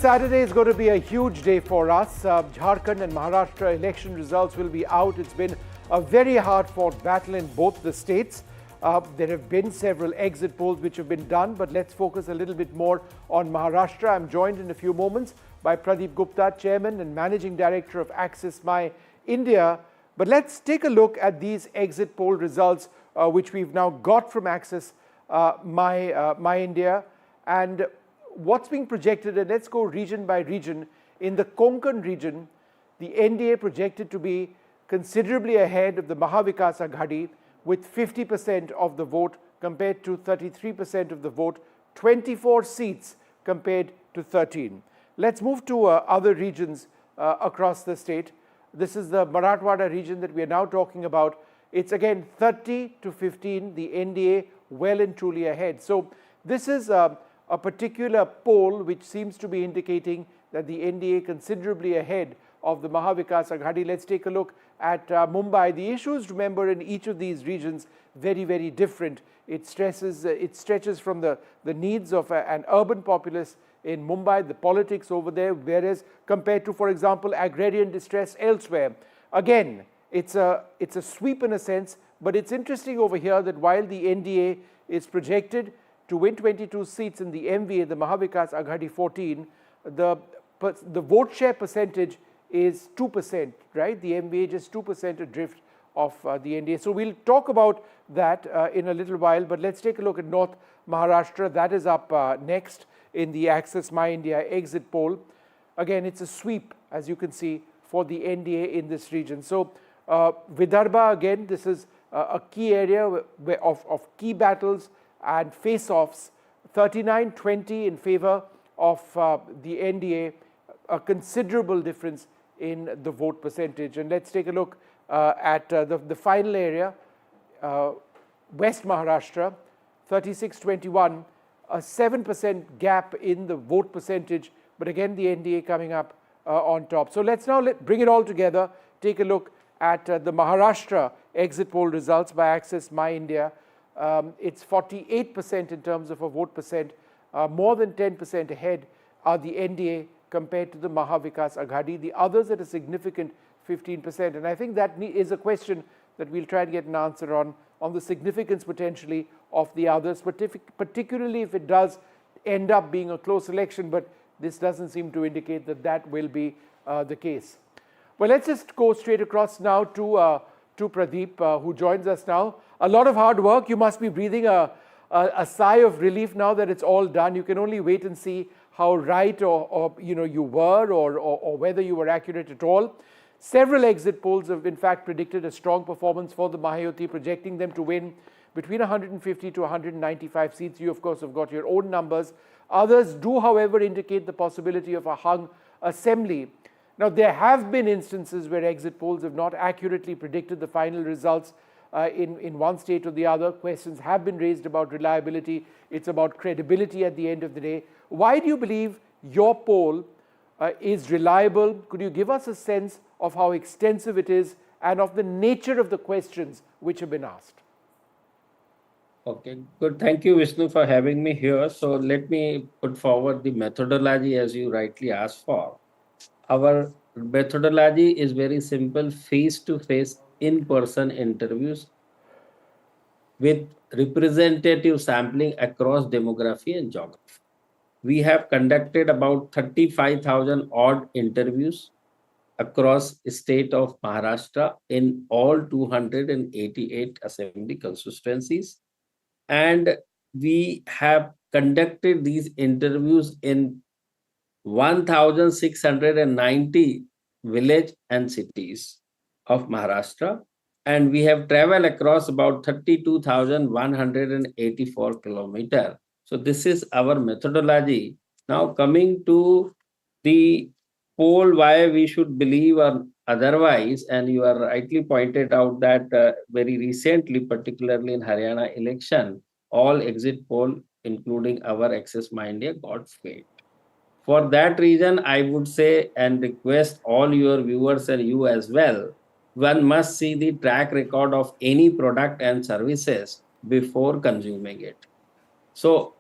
Saturday is going to be a huge day for us. Jharkhand and Maharashtra election results will be out. It's been a very hard-fought battle in both the states. There have been several exit polls which have been done, but let's focus a little bit more on Maharashtra. I'm joined in a few moments by Pradeep Gupta, Chairman and Managing Director of Axis My India. But let's take a look at these exit poll results, which we've now got from Axis My India. And what's being projected, and let's go region by region. In the Konkan region, the NDA projected to be considerably ahead of the Maha Aghadi with 50% of the vote compared to 33% of the vote, 24 seats compared to 13. Let's move to other regions across the state. This is the Marathwada region that we are now talking about. It's again 30 to 15, the NDA well and truly ahead. So this is a particular poll which seems to be indicating that the NDA considerably ahead of the Maha Aghadi. Let's take a look at Mumbai. The issues, remember, in each of these regions very, very different. It stretches from the needs of an urban populace in Mumbai, the politics over there, whereas compared to, for example, agrarian distress elsewhere. Again, it's a sweep in a sense, but it's interesting over here that while the NDA is projected to win 22 seats in the MVA, the Maha Aghadi 14, the vote share percentage is 2%, right? The MVA just 2% adrift of the NDA. So we'll talk about that in a little while, but let's take a look at North Maharashtra. That is up next in the Axis My India exit poll. Again, it's a sweep, as you can see, for the NDA in this region. So Vidarbha, again, this is a key area of key battles and face-offs, 39-20 in favor of the NDA, a considerable difference in the vote percentage. And let's take a look at the final area, West Maharashtra, 36-21, a 7% gap in the vote percentage, but again the NDA coming up on top. So let's now bring it all together, take a look at the Maharashtra exit poll results by Axis My India. It's 48% in terms of a vote percent, more than 10% ahead are the NDA compared to the Maha Aghadi. The others at a significant 15%. And I think that is a question that we'll try and get an answer on the significance potentially of the others, particularly if it does end up being a close election, but this doesn't seem to indicate that that will be the case. Well, let's just go straight across now to Pradeep, who joins us now. A lot of hard work. You must be breathing a sigh of relief now that it's all done. You can only wait and see how right or you were or whether you were accurate at all. Several exit polls have in fact predicted a strong performance for the Mahayuti, projecting them to win between 150 to 195 seats. You, of course, have got your own numbers. Others do, however, indicate the possibility of a hung assembly. Now, there have been instances where exit polls have not accurately predicted the final results in one state or the other. Questions have been raised about reliability. It's about credibility at the end of the day. Why do you believe your poll is reliable? Could you give us a sense of how extensive it is and of the nature of the questions which have been asked? Okay, good. Thank you, Vishnu, for having me here. So let me put forward the methodology as you rightly asked for. Our methodology is very simple: face-to-face, in-person interviews with representative sampling across demography and geography. We have conducted about 35,000 odd interviews across the state of Maharashtra in all 288 assembly constituencies. And we have conducted these interviews in 1,690 villages and cities of Maharashtra. And we have traveled across about 32,184 kilometers. So this is our methodology. Now coming to the poll, why we should believe or otherwise, and you are rightly pointed out that very recently, particularly in Haryana election, all exit poll, including our Axis My India, got failed. For that reason, I would say and request all your viewers and you as well, one must see the track record of any product and services before consuming it. So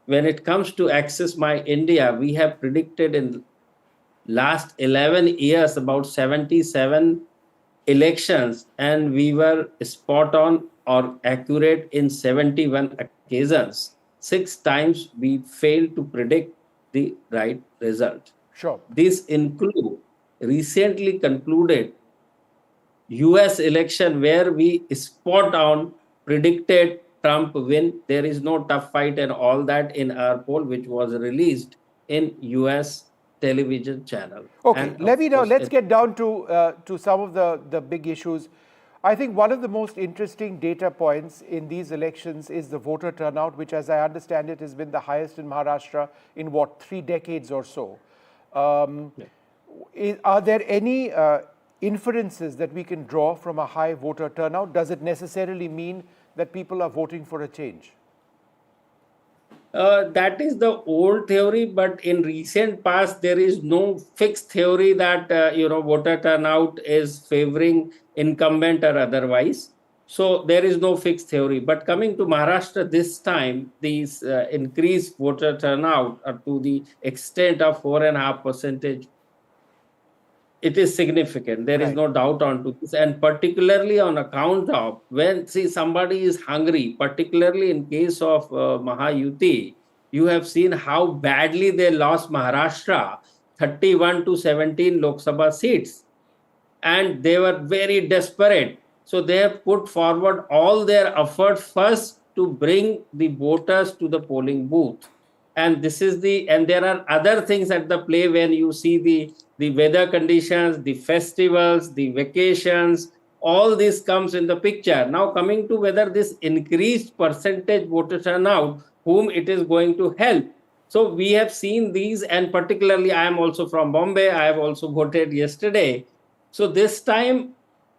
when it comes to Access My India, we have predicted in last 11 years about 77 elections, and we were spot on or accurate in 71 occasions. 6 times we failed to predict the right result. Sure. This include recently concluded US election where we spot on predicted Trump win. There is no tough fight and all that in our poll, which was released in US television channel. Okay, And of course, let's get down to some of the big issues. I think one of the most interesting data points in these elections is the voter turnout, which, as I understand it, has been the highest in Maharashtra in what, 3 decades or so. Are there any inferences that we can draw from a high voter turnout? Does it necessarily mean that people are voting for a change? That is the old theory, but in recent past, there is no fixed theory that voter turnout is favoring incumbent or otherwise. So there is no fixed theory. But coming to Maharashtra this time, these increased voter turnout to the extent of 4.5%, it is significant. There is Right. no doubt onto this, and particularly on account of when see somebody is hungry, particularly in case of Mahayuti, you have seen how badly they lost Maharashtra, 31 to 17 Lok Sabha seats, and they were very desperate. So they have put forward all their efforts first to bring the voters to the polling booth. And this is and there are other things at the play when you see the weather conditions, the festivals, the vacations, all this comes in the picture. Now coming to whether this increased percentage voter turnout, whom it is going to help. So we have seen these, and particularly I am also from Bombay. I have also voted yesterday. So this time,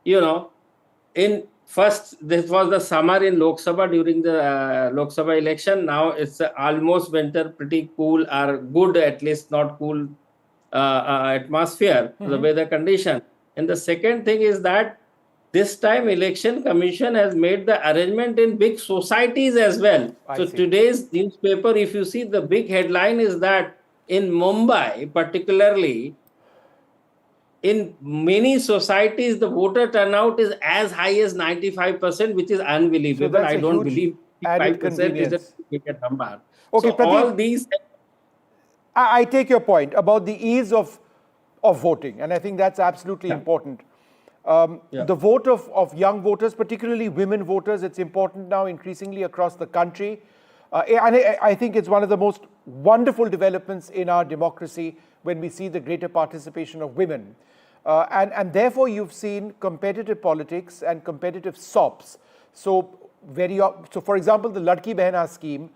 you know, in first, this was the summer in Lok Sabha during the Lok Sabha election. Now it's almost winter, pretty cool or good, at least not cool atmosphere, the weather condition. And the second thing is that this time election commission has made the arrangement in big societies as well. I So see. today's newspaper, if you see, the big headline is that in Mumbai, particularly, in many societies, the voter turnout is as high as 95%, which is So unbelievable. that's I a don't huge believe added 5% is a convenience. big number. Okay, So all Pradeep, these, I take your point about the ease of voting, and I think that's absolutely yeah, important. yeah. The vote of young voters, particularly women voters, it's important now increasingly across the country. And I think it's one of the most wonderful developments in our democracy when we see the greater participation of women. And therefore, you've seen competitive politics and competitive SOPs. So, so for example, the Ladki Behna scheme,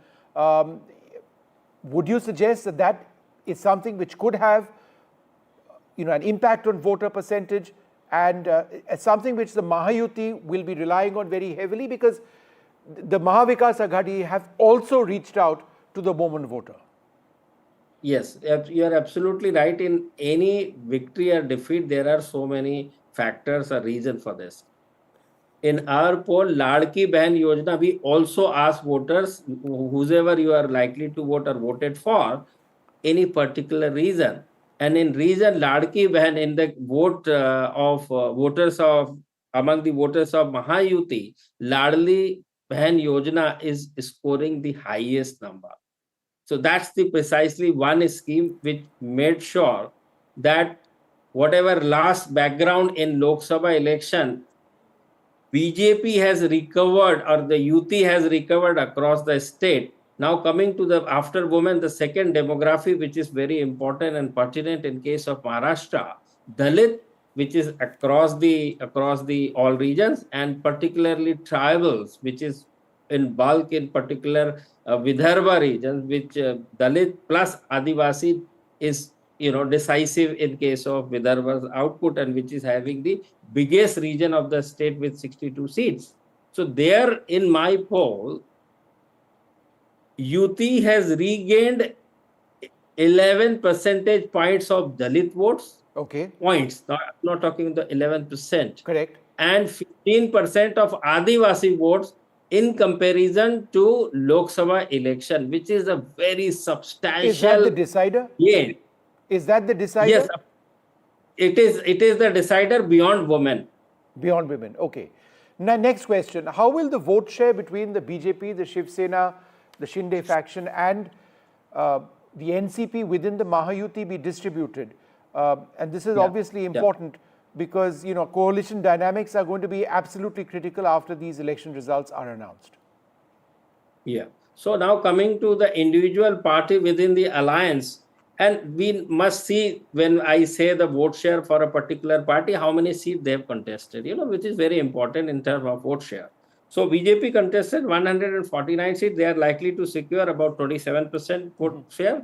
would you suggest that that is something which could have an impact on voter percentage, and something which the Mahayuti will be relying on very heavily, because the Vikas Aghadi have also reached out to the woman voter? Yes, you are absolutely right. In any victory or defeat, there are so many factors or reason for this. In our poll, Ladki Behan Yojana, we also ask voters, whoever you are likely to vote or voted for, any particular reason. And in reason, Ladki Behan, in the vote of voters of, among the voters of Mahayuti, Ladli Behan Yojana is scoring the highest number. So that's the precisely one scheme which made sure that whatever last background in Lok Sabha election, BJP has recovered, or the UT has recovered across the state. Now coming to the after women, the second demography, which is very important and pertinent in case of Maharashtra, Dalit, which is across the all regions, and particularly tribals, which is in bulk, in particular Vidarbha region, which Dalit plus Adivasi is decisive in case of Vidarbha's output, and which is having the biggest region of the state with 62 seats. So there, in my poll, UT has regained 11 percentage points of Dalit votes. Okay, Points, not talking the 11%. correct. And 15% of Adivasi votes, in comparison to Lok Sabha election, which is a very Is that the substantial decider? gain. Is that the decider? Yes, it is the decider beyond women. Beyond women. Okay. Now, next question. How will the vote share between the BJP, the Shiv Sena, the Shinde faction, and the NCP within the Mahayuti be distributed? And this is Yeah, obviously yeah. important because, coalition dynamics are going to be absolutely critical after these election results are announced. Yeah. So now coming to the individual party within the alliance, and we must see when I say the vote share for a particular party, how many seats they have contested, which is very important in terms of vote share. So BJP contested 149 seats. They are likely to secure about 27% vote share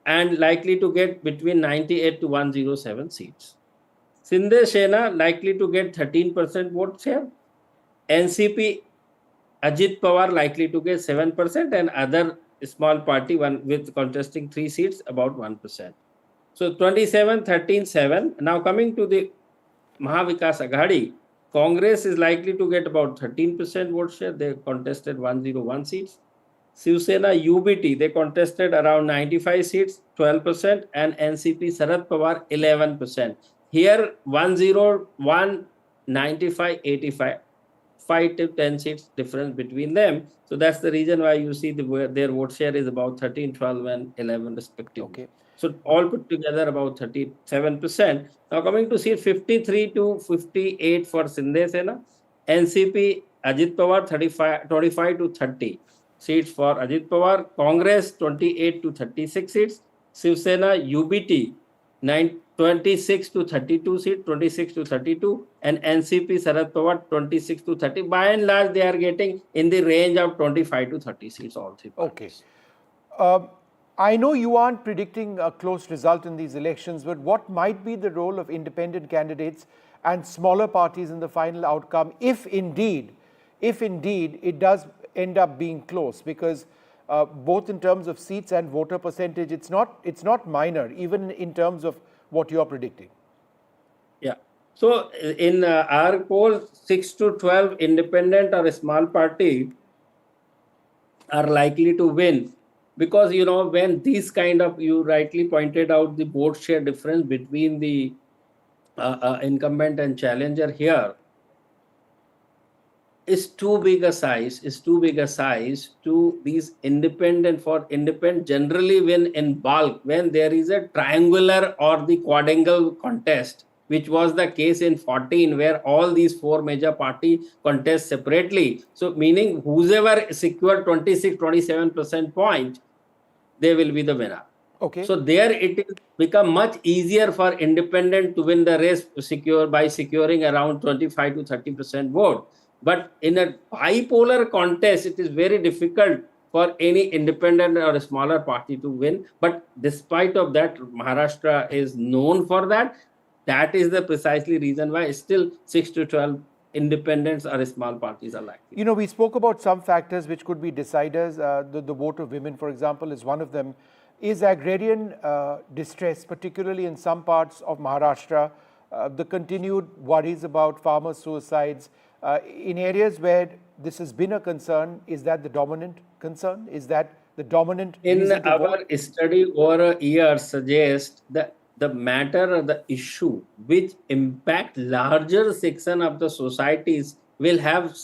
and likely to get between 98 to 107 seats. Sinde Sena likely to get 13% vote share. NCP Ajit Pawar likely to get 7% and other small party one with contesting 3 seats about 1%. So 27, 13, 7. Now coming to the Maha Aghadi, Congress is likely to get about 13% vote share. They contested 101 seats. Shiv Sena UBT, they contested around 95 seats, 12%, and NCP Sharad Pawar 11%. Here 101, 95, 85. 5 to 10 seats difference between them. So that's the reason why you see their vote share is about 13, 12, and 11 respectively. Okay. So all put together about 37%. Now coming to seat 53 to 58 for Sinde Sena, NCP Ajit Pawar 25 to 30 seats for Ajit Pawar, Congress 28 to 36 seats, Shiv Sena UBT 26 to 32 seats, 26 to 32, and NCP Sharad Pawar 26 to 30. By and large, they are getting in the range of 25 to 30 seats, all three parties. Okay. I know you aren't predicting a close result in these elections, but what might be the role of independent candidates and smaller parties in the final outcome if indeed it does end up being close? Because both in terms of seats and voter percentage, it's not minor, even in terms of what you're predicting. Yeah. So in our poll, 6 to 12 independent or a small party are likely to win, because when these kind of, you rightly pointed out the vote share difference between the incumbent and challenger here is too big a size to these independent generally win in bulk when there is a triangular or the quadrangle contest, which was the case in 14 where all these four major party contest separately. So meaning whoever secured 26-27% point, they will be the winner. Okay. So there it is become much easier for independent to win the race by securing around 25 to 30% vote. But in a bipolar contest, it is very difficult for any independent or a smaller party to win. But despite of that, Maharashtra is known for that. That is the precisely reason why still 6 to 12 independents or small parties are likely. We spoke about some factors which could be deciders. The vote of women, for example, is one of them. Is agrarian distress, particularly in some parts of Maharashtra, the continued worries about farmer suicides, in areas where this has been a concern, is that the dominant concern? Is that the dominant in reason to our vote? study over a year suggests that the matter or the issue which impact larger section of the societies will have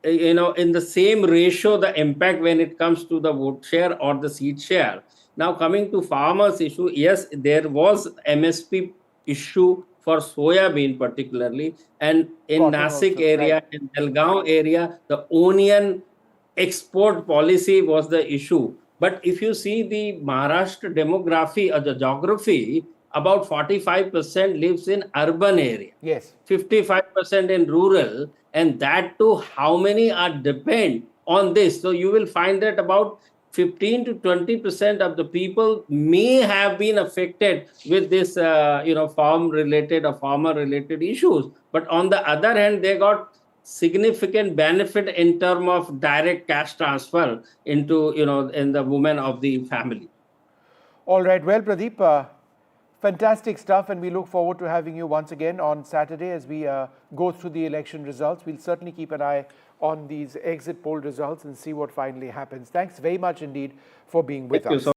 in the same ratio the impact when it comes to the vote share or the seat share. Now coming to farmers issue, yes, there was MSP issue for soya bean particularly, and in Cotton Nasik also, area, right. in Belgaum area, the onion export policy was the issue. But if you see the Maharashtra demography or the geography, about 45% lives in urban area, Yes. 55% in rural, and that too how many are depend on this. So you will find that about 15 to 20% of the people may have been affected with this farm related or farmer related issues, but on the other hand they got significant benefit in terms of direct cash transfer into in the women of the family. All right. Well, Pradeep, fantastic stuff, and we look forward to having you once again on Saturday as we go through the election results. We'll certainly keep an eye on these exit poll results and see what finally happens. Thanks very much indeed for being with Thank you us. so